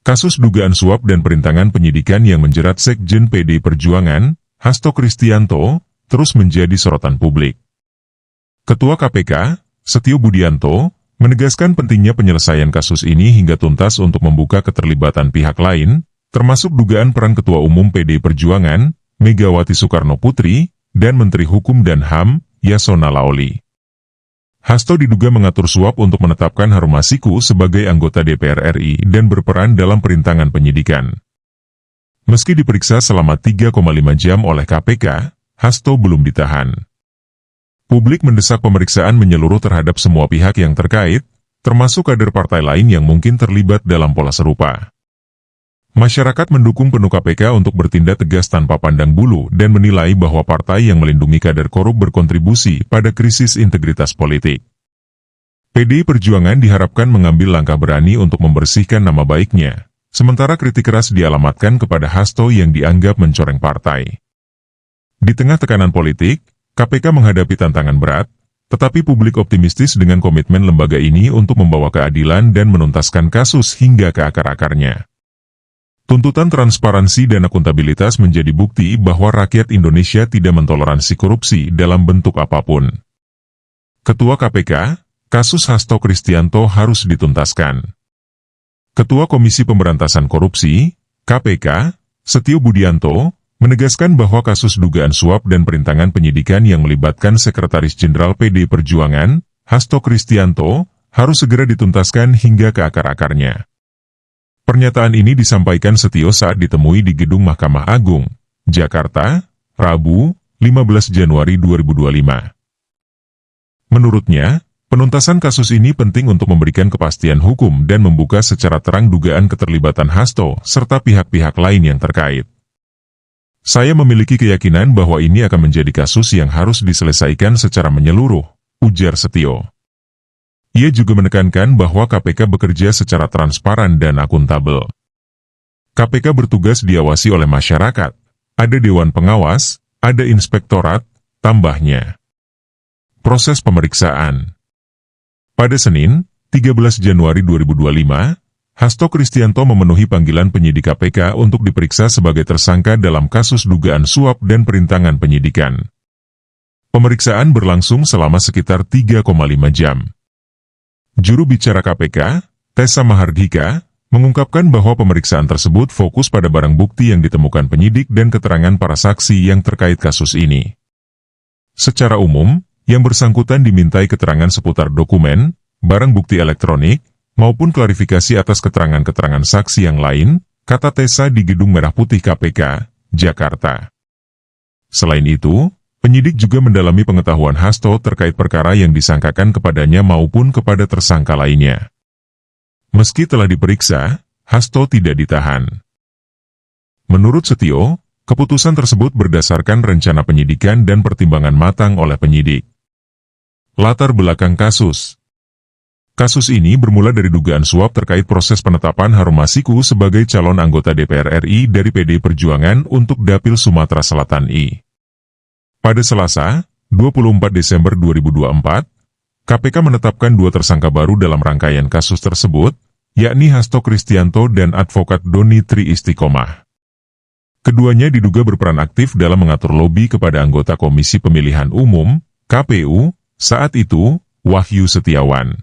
Kasus dugaan suap dan perintangan penyidikan yang menjerat Sekjen PDI Perjuangan, Hasto Kristianto, terus menjadi sorotan publik. Ketua KPK, Setio Budianto, menegaskan pentingnya penyelesaian kasus ini hingga tuntas untuk membuka keterlibatan pihak lain, termasuk dugaan peran Ketua Umum PDI Perjuangan, Megawati Soekarno Putri, dan Menteri Hukum dan HAM, Yasona Laoli. Hasto diduga mengatur suap untuk menetapkan Harun Masiku sebagai anggota DPR RI dan berperan dalam perintangan penyidikan. Meski diperiksa selama 3,5 jam oleh KPK, Hasto belum ditahan. Publik mendesak pemeriksaan menyeluruh terhadap semua pihak yang terkait, termasuk kader partai lain yang mungkin terlibat dalam pola serupa. Masyarakat mendukung penuh KPK untuk bertindak tegas tanpa pandang bulu dan menilai bahwa partai yang melindungi kader korup berkontribusi pada krisis integritas politik. PDI Perjuangan diharapkan mengambil langkah berani untuk membersihkan nama baiknya, sementara kritik keras dialamatkan kepada Hasto yang dianggap mencoreng partai. Di tengah tekanan politik, KPK menghadapi tantangan berat, tetapi publik optimistis dengan komitmen lembaga ini untuk membawa keadilan dan menuntaskan kasus hingga ke akar-akarnya. Tuntutan transparansi dan akuntabilitas menjadi bukti bahwa rakyat Indonesia tidak mentoleransi korupsi dalam bentuk apapun. Ketua KPK, kasus Hasto Kristianto harus dituntaskan. Ketua Komisi Pemberantasan Korupsi, KPK, Setio Budianto, menegaskan bahwa kasus dugaan suap dan perintangan penyidikan yang melibatkan Sekretaris Jenderal PDI Perjuangan, Hasto Kristianto, harus segera dituntaskan hingga ke akar-akarnya. Pernyataan ini disampaikan Setio saat ditemui di Gedung Mahkamah Agung, Jakarta, Rabu, 15 Januari 2025. Menurutnya, penuntasan kasus ini penting untuk memberikan kepastian hukum dan membuka secara terang dugaan keterlibatan Hasto serta pihak-pihak lain yang terkait. Saya memiliki keyakinan bahwa ini akan menjadi kasus yang harus diselesaikan secara menyeluruh, ujar Setio. Ia juga menekankan bahwa KPK bekerja secara transparan dan akuntabel. KPK bertugas diawasi oleh masyarakat, ada Dewan Pengawas, ada Inspektorat, tambahnya. Proses pemeriksaan. Pada Senin, 13 Januari 2025, Hasto Kristianto memenuhi panggilan penyidik KPK untuk diperiksa sebagai tersangka dalam kasus dugaan suap dan perintangan penyidikan. Pemeriksaan berlangsung selama sekitar 3,5 jam. Juru bicara KPK, Tessa Mahardhika, mengungkapkan bahwa pemeriksaan tersebut fokus pada barang bukti yang ditemukan penyidik dan keterangan para saksi yang terkait kasus ini. Secara umum, yang bersangkutan dimintai keterangan seputar dokumen, barang bukti elektronik, maupun klarifikasi atas keterangan-keterangan saksi yang lain, kata Tessa di Gedung Merah Putih KPK, Jakarta. Selain itu, penyidik juga mendalami pengetahuan Hasto terkait perkara yang disangkakan kepadanya maupun kepada tersangka lainnya. Meski telah diperiksa, Hasto tidak ditahan. Menurut Setio, keputusan tersebut berdasarkan rencana penyidikan dan pertimbangan matang oleh penyidik. Latar belakang kasus. Kasus ini bermula dari dugaan suap terkait proses penetapan Harun Masiku sebagai calon anggota DPR RI dari PDI Perjuangan untuk Dapil Sumatera Selatan I. Pada Selasa, 24 Desember 2024, KPK menetapkan 2 tersangka baru dalam rangkaian kasus tersebut, yakni Hasto Kristianto dan advokat Doni Tri Istiqomah. Keduanya diduga berperan aktif dalam mengatur lobi kepada anggota Komisi Pemilihan Umum, KPU, saat itu, Wahyu Setiawan.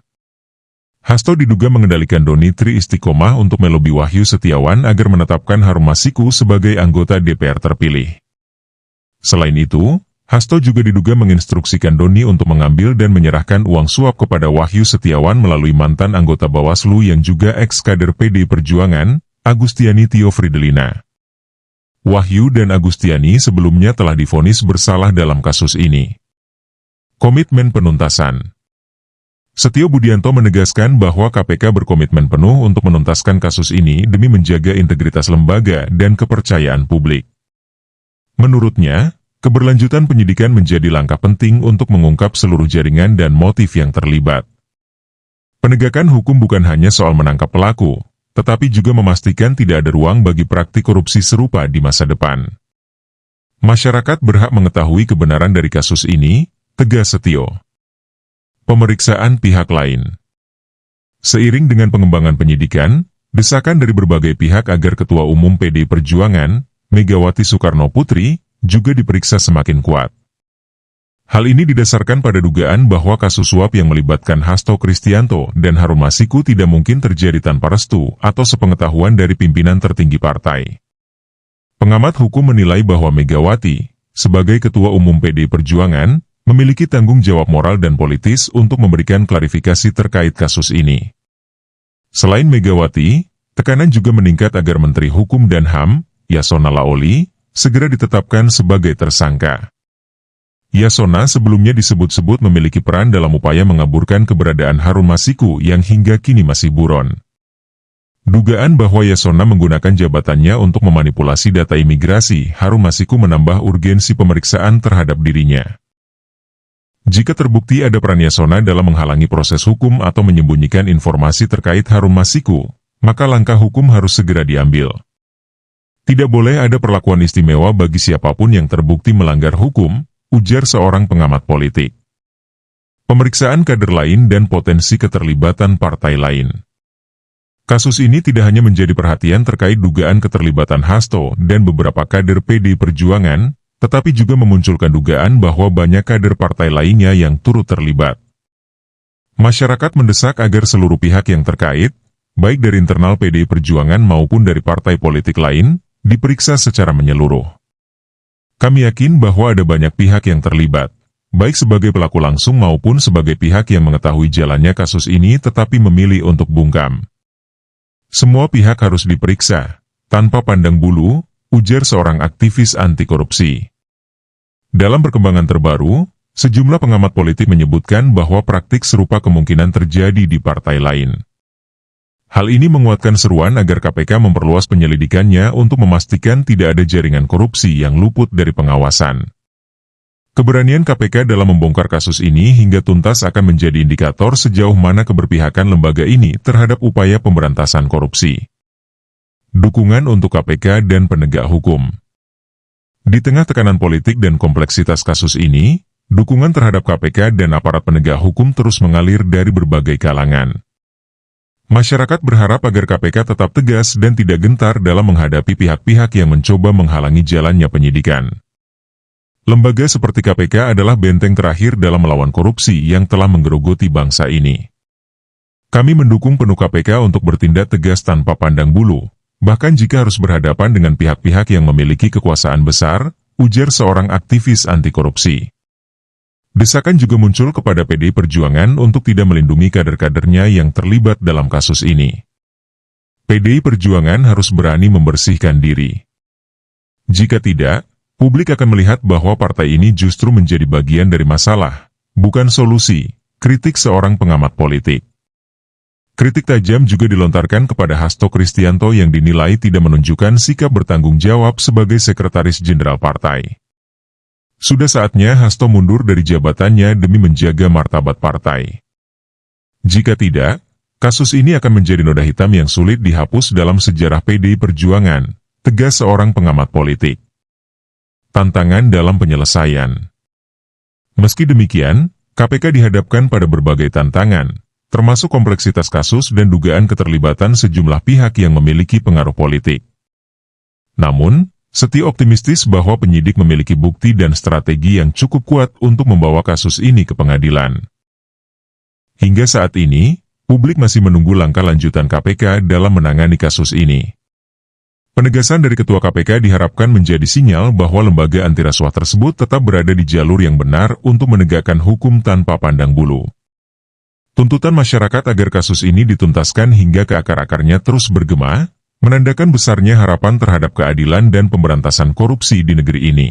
Hasto diduga mengendalikan Doni Tri Istiqomah untuk melobi Wahyu Setiawan agar menetapkan Harun Masiku sebagai anggota DPR terpilih. Selain itu, Hasto juga diduga menginstruksikan Doni untuk mengambil dan menyerahkan uang suap kepada Wahyu Setiawan melalui mantan anggota Bawaslu yang juga ex-kader PDI Perjuangan, Agustiani Tio Fridelina. Wahyu dan Agustiani sebelumnya telah divonis bersalah dalam kasus ini. Komitmen penuntasan. Setio Budianto menegaskan bahwa KPK berkomitmen penuh untuk menuntaskan kasus ini demi menjaga integritas lembaga dan kepercayaan publik. Menurutnya, keberlanjutan penyidikan menjadi langkah penting untuk mengungkap seluruh jaringan dan motif yang terlibat. Penegakan hukum bukan hanya soal menangkap pelaku, tetapi juga memastikan tidak ada ruang bagi praktik korupsi serupa di masa depan. Masyarakat berhak mengetahui kebenaran dari kasus ini, tegas Setio. Pemeriksaan pihak lain. Seiring dengan pengembangan penyidikan, Desakan dari berbagai pihak agar Ketua Umum PDI Perjuangan, Megawati Soekarnoputri, juga diperiksa semakin kuat. Hal ini didasarkan pada dugaan bahwa kasus suap yang melibatkan Hasto Kristianto dan Harun Masiku tidak mungkin terjadi tanpa restu atau sepengetahuan dari pimpinan tertinggi partai. Pengamat hukum menilai bahwa Megawati, sebagai Ketua Umum PDI Perjuangan, memiliki tanggung jawab moral dan politis untuk memberikan klarifikasi terkait kasus ini. Selain Megawati, tekanan juga meningkat agar Menteri Hukum dan HAM, Yasona Laoli, segera ditetapkan sebagai tersangka. Yasona sebelumnya disebut-sebut memiliki peran dalam upaya mengaburkan keberadaan Harun Masiku yang hingga kini masih buron. Dugaan bahwa Yasona menggunakan jabatannya untuk memanipulasi data imigrasi Harun Masiku menambah urgensi pemeriksaan terhadap dirinya. Jika terbukti ada peran Yasona dalam menghalangi proses hukum atau menyembunyikan informasi terkait Harun Masiku, maka langkah hukum harus segera diambil. Tidak boleh ada perlakuan istimewa bagi siapapun yang terbukti melanggar hukum, ujar seorang pengamat politik. Pemeriksaan kader lain dan potensi keterlibatan partai lain. Kasus ini tidak hanya menjadi perhatian terkait dugaan keterlibatan Hasto dan beberapa kader PDI Perjuangan, tetapi juga memunculkan dugaan bahwa banyak kader partai lainnya yang turut terlibat. Masyarakat mendesak agar seluruh pihak yang terkait, baik dari internal PDI Perjuangan maupun dari partai politik lain, diperiksa secara menyeluruh. Kami yakin bahwa ada banyak pihak yang terlibat, baik sebagai pelaku langsung maupun sebagai pihak yang mengetahui jalannya kasus ini tetapi memilih untuk bungkam. Semua pihak harus diperiksa, tanpa pandang bulu, ujar seorang aktivis anti korupsi. Dalam perkembangan terbaru, sejumlah pengamat politik menyebutkan bahwa praktik serupa kemungkinan terjadi di partai lain. Hal ini menguatkan seruan agar KPK memperluas penyelidikannya untuk memastikan tidak ada jaringan korupsi yang luput dari pengawasan. Keberanian KPK dalam membongkar kasus ini hingga tuntas akan menjadi indikator sejauh mana keberpihakan lembaga ini terhadap upaya pemberantasan korupsi. Dukungan untuk KPK dan penegak hukum. Di tengah tekanan politik dan kompleksitas kasus ini, dukungan terhadap KPK dan aparat penegak hukum terus mengalir dari berbagai kalangan. Masyarakat berharap agar KPK tetap tegas dan tidak gentar dalam menghadapi pihak-pihak yang mencoba menghalangi jalannya penyidikan. Lembaga seperti KPK adalah benteng terakhir dalam melawan korupsi yang telah menggerogoti bangsa ini. Kami mendukung penuh KPK untuk bertindak tegas tanpa pandang bulu, bahkan jika harus berhadapan dengan pihak-pihak yang memiliki kekuasaan besar, ujar seorang aktivis anti korupsi. Desakan juga muncul kepada PDI Perjuangan untuk tidak melindungi kader-kadernya yang terlibat dalam kasus ini. PDI Perjuangan harus berani membersihkan diri. Jika tidak, publik akan melihat bahwa partai ini justru menjadi bagian dari masalah, bukan solusi, kritik seorang pengamat politik. Kritik tajam juga dilontarkan kepada Hasto Kristianto yang dinilai tidak menunjukkan sikap bertanggung jawab sebagai sekretaris jenderal partai. Sudah saatnya Hasto mundur dari jabatannya demi menjaga martabat partai. Jika tidak, kasus ini akan menjadi noda hitam yang sulit dihapus dalam sejarah PDI Perjuangan, tegas seorang pengamat politik. Tantangan dalam penyelesaian. Meski demikian, KPK dihadapkan pada berbagai tantangan, termasuk kompleksitas kasus dan dugaan keterlibatan sejumlah pihak yang memiliki pengaruh politik. Namun, Setia optimistis bahwa penyidik memiliki bukti dan strategi yang cukup kuat untuk membawa kasus ini ke pengadilan. Hingga saat ini, publik masih menunggu langkah lanjutan KPK dalam menangani kasus ini. Penegasan dari Ketua KPK diharapkan menjadi sinyal bahwa lembaga anti rasuah tersebut tetap berada di jalur yang benar untuk menegakkan hukum tanpa pandang bulu. Tuntutan masyarakat agar kasus ini dituntaskan hingga ke akar-akarnya terus bergema, menandakan besarnya harapan terhadap keadilan dan pemberantasan korupsi di negeri ini.